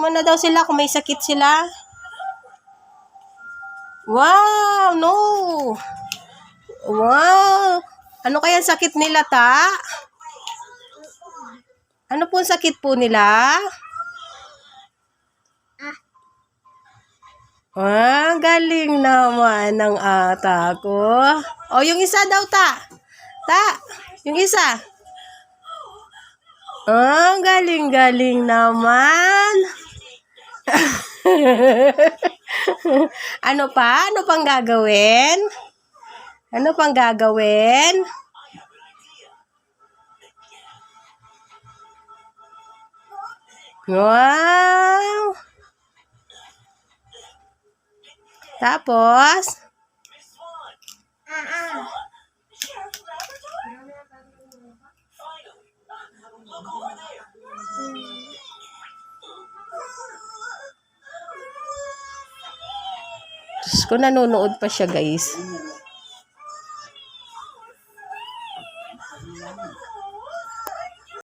mo na daw sila kung may sakit sila. Wow, no. Wow. Ano kaya sakit nila, ta? Ano po sakit po nila? Galing naman ng ata ko. O, yung isa daw, ta. Ta, yung isa. Galing-galing naman. Ano pa? Ano pang gagawin? Ano pang gagawin? Wow! Tapos? Diyos ko, nanonood pa siya, guys.